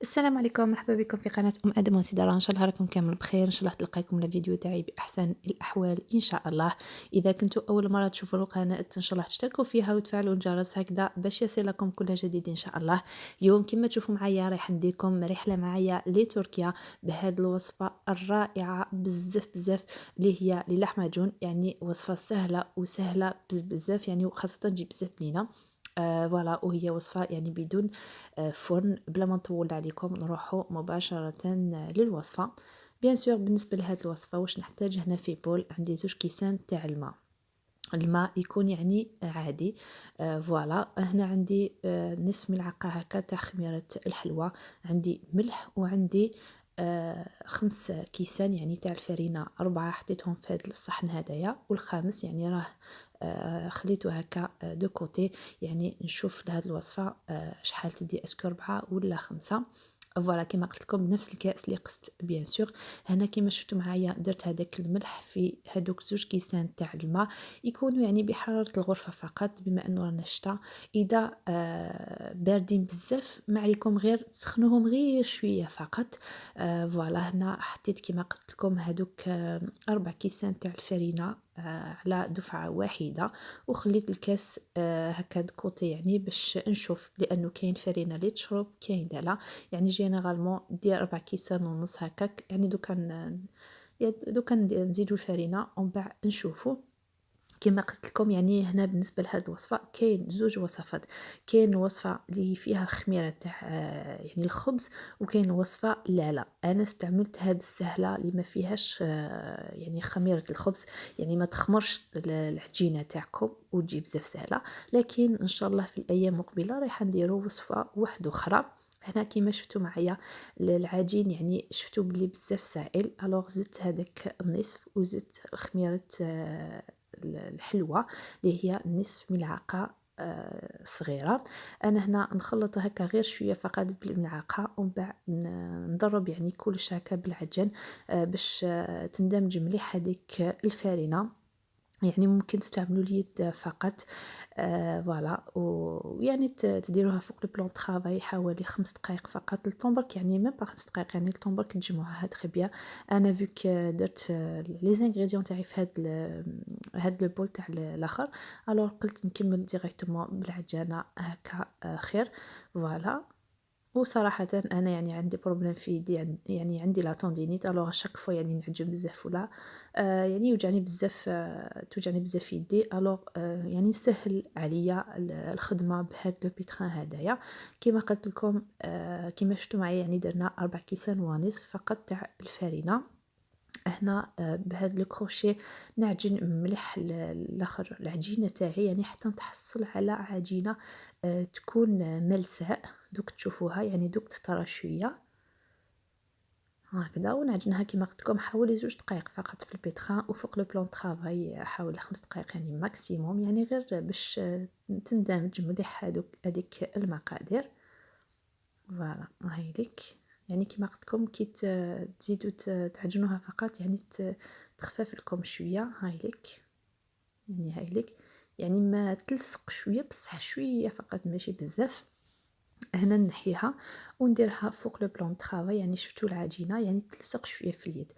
السلام عليكم، مرحبا بكم في قناة أدم وسدارة. إن شاء الله راكم كامل بخير، إن شاء الله تلقاكم الفيديو تاعي بأحسن الأحوال إن شاء الله. إذا كنتوا أول مرة تشوفوا القناة إن شاء الله تشتركوا فيها وتفعلوا الجرس هكذا باش يصلكم كل جديد إن شاء الله. اليوم كما تشوفوا معايا رايح نديكم رحلة معايا لتركيا بهذه الوصفة الرائعة بزاف بزاف اللي هي للحمجون، يعني وصفة سهلة وسهلة بزاف يعني وخاصة تجي بزاف بنينة. فوالا وهي وصفة يعني بدون فرن. بلا ما نطول عليكم نروحوا مباشرة للوصفة. بيان سور بالنسبة لهاد الوصفة واش نحتاج هنا في بول، عندي 2 كيسان تاع الماء. الماء يكون يعني عادي. فوالا هنا عندي نصف ملعقة هكا تاع خميرة الحلوى، عندي ملح، وعندي 5 كيسان يعني تاع الفرينة، 4 حطيتهم في هذا الصحن هدايا، والخامس يعني راه خليته هكا دو كوتي، يعني نشوف لهاد الوصفة شحال تدي، اسكو 4 ولا 5. فوالا كيما قلت لكم بنفس الكاس اللي قست بيان سور. هنا كيما شفتوا معايا درت هذاك الملح في هذوك 2 كيسان تاع الماء، يكونوا يعني بحرارة الغرفة فقط بما انه رانا الشتا. اذا باردين بزاف ما عليكم غير تسخنوهم غير شوية فقط. فوالا هنا حطيت كيما قلت لكم هذوك 4 كيسان تاع الفرينة على دفعة واحدة، وخليت الكاس هكا كوطي يعني باش نشوف، لانه كاين فرينة اللي تشرب كاين لا. يعني جينيرالمون دير 4 كيسان ونص هكاك، يعني دوكا نزيدو الفرينة ومن بعد نشوفو. كما قلت لكم يعني هنا بالنسبه لهذه الوصفه كاين 2 وصفات. كاين وصفه اللي فيها الخميره تاع يعني الخبز، وكاين وصفه لا انا استعملت هذه السهله اللي ما فيهاش يعني خميره الخبز، يعني ما تخمرش العجينه تاعكم وتجي بزاف سهله. لكن ان شاء الله في الايام المقبله رايحه نديروا وصفه واحده اخرى. هنا كيما شفتوا معايا العجين يعني شفتوا بلي بزاف سائل، الوغ زدت هذاك النصف وزدت خميره الحلوة اللي هي نصف ملعقة صغيرة. أنا هنا نخلط هكا غير شوية فقط بالملعقة، ومن بعد نضرب يعني كلش هكا بالعجن باش تندمج مليح هذيك الفارينة. يعني ممكن تستعملوا اليد فقط. فوالا ويعني تديروها فوق البلان طرافاي حوالي 5 دقائق فقط للطنبرك، يعني ميم با 5 دقائق، يعني الطنبرك تجمعوها تري بيان. انا فيك درت لي زانغريديون تاعي في هاد لو بول تاع الاخر، الوغ قلت نكمل ديريكتومون بالعجانه هكا خير. فوالا وصراحةً أنا يعني عندي بروبليم في يدي، يعني عندي لا تندينيت، ألوغ شاك فوا يعني نعجن بزاف ولا يعني يوجعني بزاف، توجعني بزاف يدي، ألوغ يعني سهل عليا الخدمة بهاد لو بيتخان هدايا. كيما قلت لكم كيما شفتوا معايا يعني درنا 4 كيسان ونصف فقط تاع الفرينة. هنا بهاد لو كروشيه نعجن مليح لاخر العجينه تاعي، يعني حتى نتحصل على عجينه تكون ملساء، دوك تشوفوها يعني دوك تطرى شويه هكذا، ونعجنها كيما قلت لكم حوالي 2 دقائق فقط في البيتخان، وفوق لو بلون طرافاي حوالي 5 دقائق يعني ماكسيموم، يعني غير باش تندمج مليح هذيك المقادير. فوالا هايليك، يعني كيما قلت لكم كي تزيدوا تعجنوها فقط يعني تخفف لكم شويه. هايليك يعني هايليك، يعني ما تلصق شويه بصح شويه فقط ماشي بزاف. هنا نحيها ونديرها فوق لو بلون طرافاي، يعني شفتوا العجينه يعني تلصق شويه في اليد.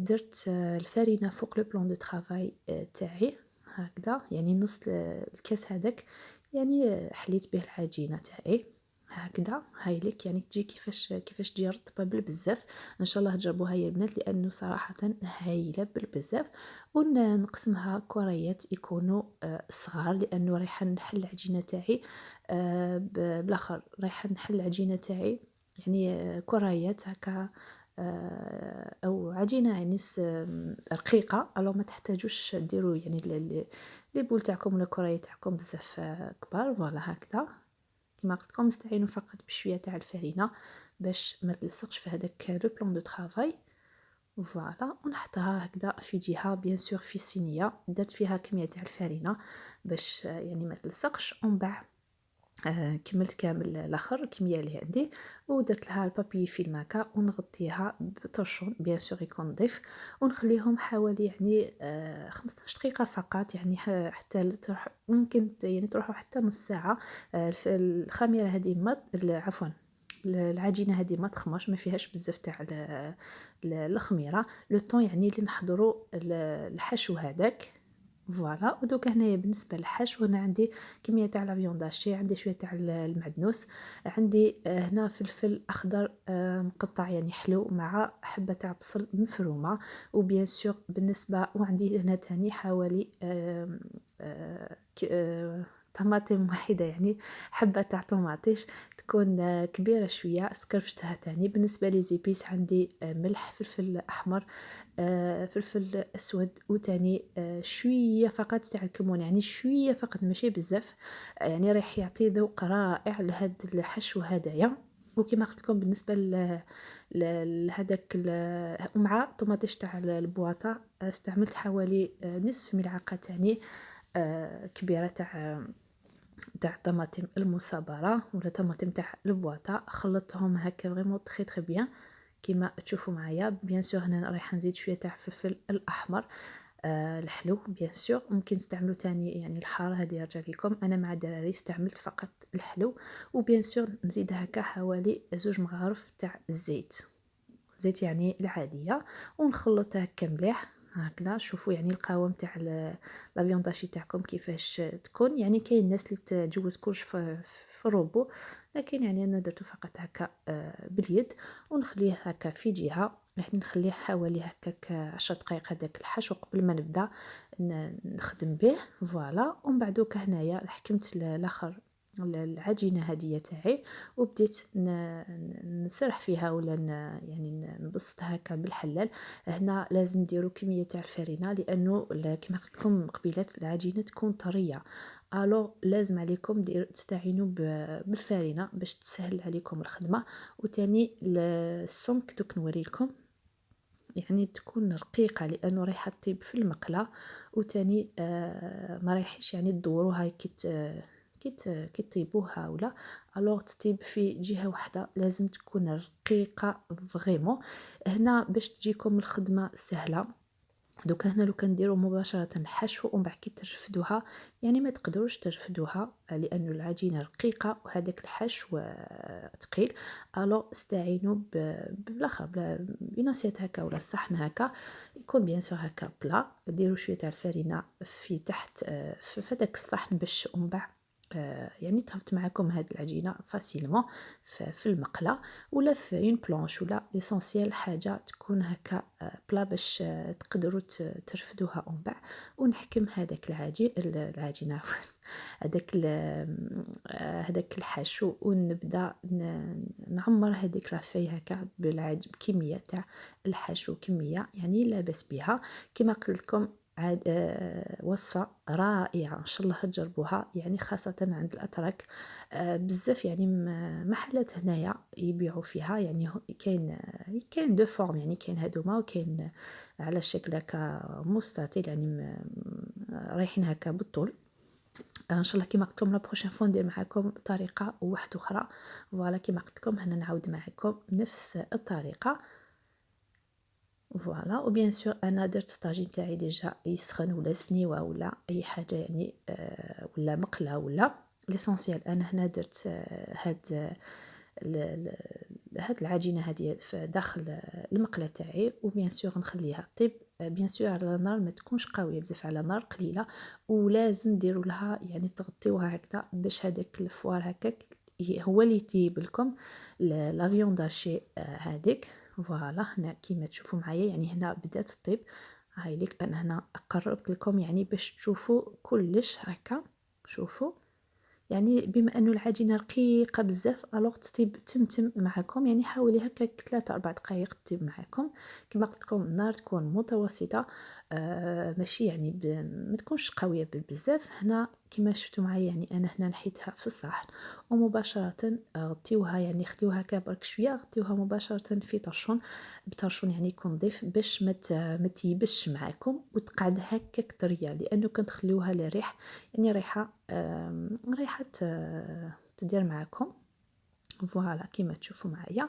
درت الفرينه فوق لو بلون دو طرافاي تاعي هكذا، يعني نص الكاس هذاك، يعني حليت به العجينه تاعي هكذا. هايليك يعني تجي كيفاش تجي رطبه بالبزاف. ان شاء الله تجربوها يا البنات لانه صراحه هايله بالبزاف. ونقسمها كريات يكونوا صغار، لانه رايحه نحل العجينه تاعي بالاخر، رايحه نحل العجينه تاعي يعني كريات هكا او عجينه يعني رقيقه، الو ما تحتاجوش ديروا يعني لي بول تاعكم ولا الكريات تاعكم بزاف كبار. فوالا هكذا كما قلت لكم نستعينوا فقط بشويه تاع الفرينه باش ما تلصقش في هذاك لو بلون دو طرافاي. فوالا ونحطها هكذا في جهه، بيان سور في صينيه درت فيها كميه تاع الفرينه باش يعني ما تلصقش. ومن بعد كملت كامل الاخر الكميه اللي عندي، ودرت لها البابي فيلم هكا ونغطيها بطرشون بيان سور يكون نظيف، ونخليهم حوالي يعني 15 دقيقه فقط، يعني حتى تروح ممكن يعني تروحوا حتى نص ساعه. الخميره هذه عفوا العجينة هذه ما تخمرش، ما فيهاش بزاف تاع الخميرة، لو طون يعني اللي نحضروا الحشو هذاك. فوالا. ودوكا هنايا بالنسبة للحشو أنا عندي كمية تاع لا فيوند هاشي، عندي شوية تاع المعدنوس، عندي هنا فلفل أخضر مقطع يعني حلو، مع حبة تاع بصل مفرومة، وبيان سور بالنسبة، وعندي هنا تاني حوالي طماطم واحدة، يعني حبة تاع طماطيش تكون كبيرة شوية، سكرفتها تاني. بالنسبة لي زيبيس عندي ملح، فلفل أحمر، فلفل أسود، وتاني شوية فقط تاع الكمون، يعني شوية فقط ماشي بزاف، يعني رايح يعطي ذوق رائع لهاد الحشو هدايا. وكما قلت لكم بالنسبة لهداك مع طوماطيش تاع البواطة، استعملت حوالي نصف ملعقة تاني كبيرة تاع طماطم المصبرة ولا طماطم تاع البواطة، خلطتهم هكا فريمون تري تري بيان كيما تشوفوا معايا. بيان سور هنا رايحه نزيد شويه تاع الفلفل الاحمر الحلو، بيان سور ممكن تستعملوا تاني يعني الحار، هذه يرجع لكم. انا مع الدراري استعملت فقط الحلو. وبيان سور نزيد هكا حوالي 2 مغارف تاع الزيت يعني العاديه، ونخلطها هكا مليح هكذا. شوفوا يعني القوام تاع لا فيونداشي تاعكم كيفاش تكون، يعني كاين الناس اللي تجوز كلش في الروبو، لكن يعني انا درته فقط هكا باليد. ونخليه هكا في جهه، يعني نخليه حوالي هكاك 10 دقائق هذاك الحشو قبل ما نبدا نخدم به. فوالا. ومن بعد دوكا هنايا حكمت الاخر العجينه هذه تاعي، وبديت نسرح فيها ولا يعني نبسط هكا بالحلال. هنا لازم نديرو كميه تاع الفرينه، لانه كما قلت لكم قبيلات العجينه تكون طريه، الو لازم عليكم تستعينوا بالفرينه باش تسهل عليكم الخدمه. وتاني السمك دوك نوريلكم، يعني تكون رقيقة لأنه رايحة تطيب في المقلة. وتاني ما رايحش يعني تدوروها كي تطيبوها ولا، الوغ تطيب في جهة واحدة، لازم تكون رقيقة فريمون. هنا باش تجيكم الخدمة سهلة. دوكا هنا لو كنديروا مباشرة الحشو ومن بعد كي ترفدوها، يعني ما تقدروش ترفدوها لأنه العجينة رقيقة وهذاك الحشو ثقيل. الو استعينوا بالاخر بناصية هكا ولا صحن هكا، يكون بيان سور هكا بلا. ديروا شويه تاع الفرينه في تحت في داك الصحن باش من بعد يعني تهبط معكم هاد العجينه فاسيلمون في المقله ولا في اون بلانش، ولا ليسونسيال حاجه تكون هكا بلا باش تقدروا ترفدوها من بعد. ونحكم هذاك العجينه هذاك هذاك الحشو، ونبدا نعمر هذيك لافاي هكا بكميه تاع الحشو، كميه يعني لا باس بها. كما قلت لكم عاد وصفه رائعه، ان شاء الله تجربوها، يعني خاصه عند الاتراك. بزاف يعني محلات هنايا يبيعوا فيها، يعني كاين دو فورم، يعني كاين هادوما وكاين على شكل هكا مستطيل، يعني رايحين هكا بالطول. ان شاء الله كيما قلت لكم لا بروشين فوا ندير معكم طريقه واحده اخرى. فوالا كيما قلت لكم هنا نعاود معكم نفس الطريقه. فوالا. وبيان سور انا درت الطاجين تاعي ديجا يسخن ولا سنيوه ولا اي حاجه، يعني ولا مقله ولا ليسونسيال. انا هنا درت هاد العجينه هذه في داخل المقله تاعي، وبيان سور نخليها طيب بيان سور على نار ما تكونش قويه بزاف، على نار قليله. ولازم ديروا لها يعني تغطيوها هكذا باش هذاك الفوار هكاك هو اللي يطيب لكم لا فيونداشي هذيك. فوالا هنا كيما تشوفوا معايا، يعني هنا بدات تطيب. هاي ليك انا هنا قربت لكم يعني باش تشوفوا كلش هكا. شوفوا يعني بما انه العجينه رقيقه بزاف الوغ تطيب تمتم معكم، يعني حاولي هكاك 3 4 دقائق تطيب معكم. كما قلت لكم النار تكون متوسطه، ماشي يعني ما تكونش قويه بزاف. هنا كما شفتوا معايا يعني انا هنا نحيتها في الصحن، ومباشره غطيوها، يعني خليوها هكا برك شويه، غطيوها مباشره في طرشون، بطرشون يعني يكون نظيف باش ما تيبش معكم وتقعد هكاك طريه، لانه كنتخليوها للريح يعني ريحة تدير معكم. فوالا كيما تشوفوا معايا.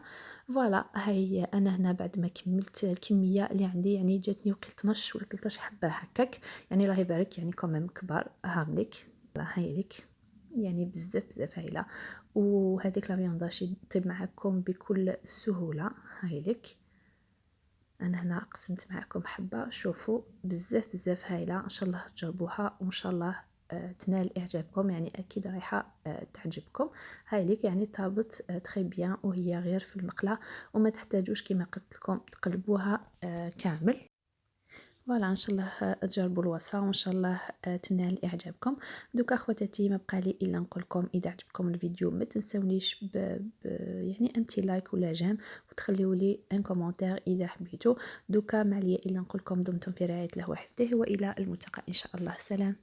فوالا هاي انا هنا بعد ما كملت الكميه اللي عندي، يعني جاتني وقيل 12 ولا 13 حبه هكاك، يعني الله يبارك يعني كوميم كبار هامليك. هاي ليك يعني بزاف هايله. وهذيك لا فيانداج يطيب معكم بكل سهوله. هاي لك انا هنا قسمت معكم حبه، شوفوا بزاف بزاف هايله، ان شاء الله تجربوها وان شاء الله تنال اعجابكم، يعني اكيد رايحه تعجبكم. هاي ليك يعني طابت تري بيان وهي غير في المقله، وما تحتاجوش كما قلت لكم تقلبوها كامل. فوالا ان شاء الله تجربوا الوصفه وان شاء الله تنال اعجابكم. دوكا اخواتاتي ما بقى لي الا نقول لكم اذا عجبكم الفيديو ما تنسونيش يعني امتي لايك ولا جيم، وتخليوا لي ان كومونتير اذا حبيتوا. دوكا ما عليا الا نقول لكم دمتم في رعايه الله وحفظه، والى الملتقى ان شاء الله. سلام.